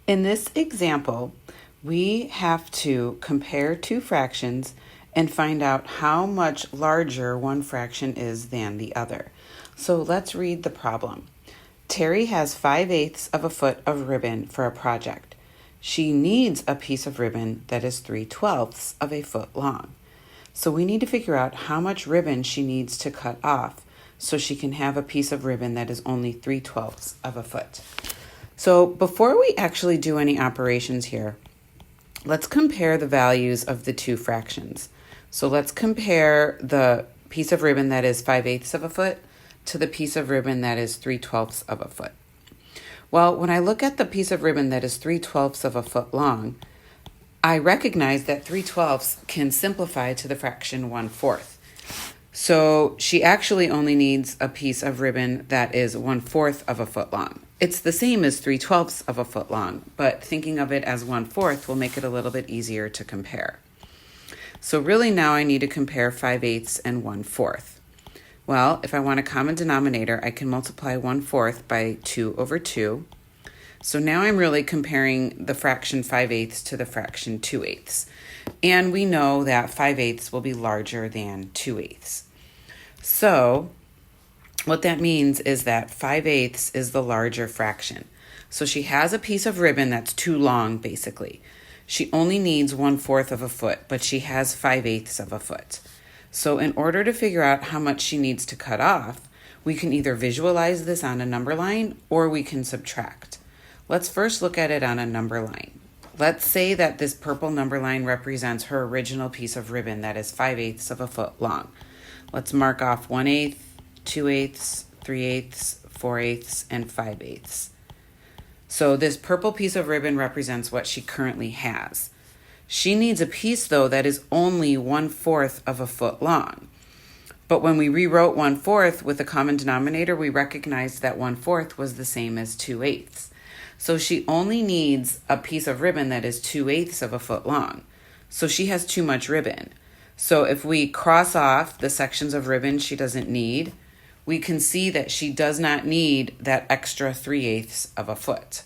In this example, we have to compare two fractions and find out how much larger one fraction is than the other. So let's read the problem. Terry has 5/8 of a foot of ribbon for a project. She needs a piece of ribbon that is 3/12 of a foot long. So we need to figure out how much ribbon she needs to cut off so she can have a piece of ribbon that is only 3/12 of a foot. So before we actually do any operations here, let's compare the values of the two fractions. So let's compare the piece of ribbon that is 5/8 of a foot to the piece of ribbon that is 3/12 of a foot. Well, when I look at the piece of ribbon that is 3/12 of a foot long, I recognize that 3/12 can simplify to the fraction 1/4. So she actually only needs a piece of ribbon that is 1/4 of a foot long. It's the same as 3/12 of a foot long, but thinking of it as 1/4 will make it a little bit easier to compare. So really now I need to compare 5/8 and 1/4. Well, if I want a common denominator, I can multiply 1/4 by 2/2. So now I'm really comparing the fraction 5/8 to the fraction 2/8. And we know that 5/8 will be larger than 2/8. So what that means is that 5/8 is the larger fraction. So she has a piece of ribbon that's too long, basically. She only needs 1/4 of a foot, but she has 5/8 of a foot. So in order to figure out how much she needs to cut off, we can either visualize this on a number line or we can subtract. Let's first look at it on a number line. Let's say that this purple number line represents her original piece of ribbon that is 5/8 of a foot long. Let's mark off 1/8, 2/8, 3/8, 4/8, and 5/8. So this purple piece of ribbon represents what she currently has. She needs a piece, though, that is only 1/4 of a foot long. But when we rewrote 1/4 with a common denominator, we recognized that 1/4 was the same as 2/8. So she only needs a piece of ribbon that is 2/8 of a foot long. So she has too much ribbon. So if we cross off the sections of ribbon she doesn't need, we can see that she does not need that extra 3/8 of a foot,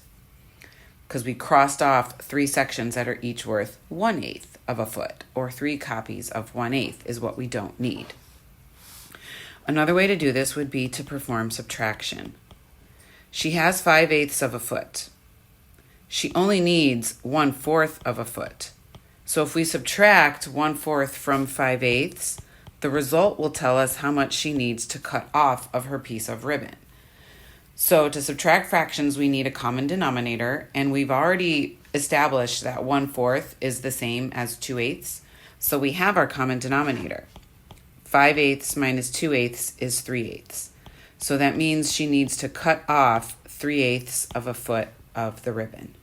because we crossed off 3 sections that are each worth 1/8 of a foot, or 3 copies of 1/8 is what we don't need. Another way to do this would be to perform subtraction. She has 5/8 of a foot. She only needs 1/4 of a foot. So if we subtract 1/4 from 5/8, the result will tell us how much she needs to cut off of her piece of ribbon. So to subtract fractions, we need a common denominator, and we've already established that 1/4 is the same as 2/8. So we have our common denominator. 5/8 minus 2/8 is 3/8. So that means she needs to cut off 3/8 of a foot of the ribbon.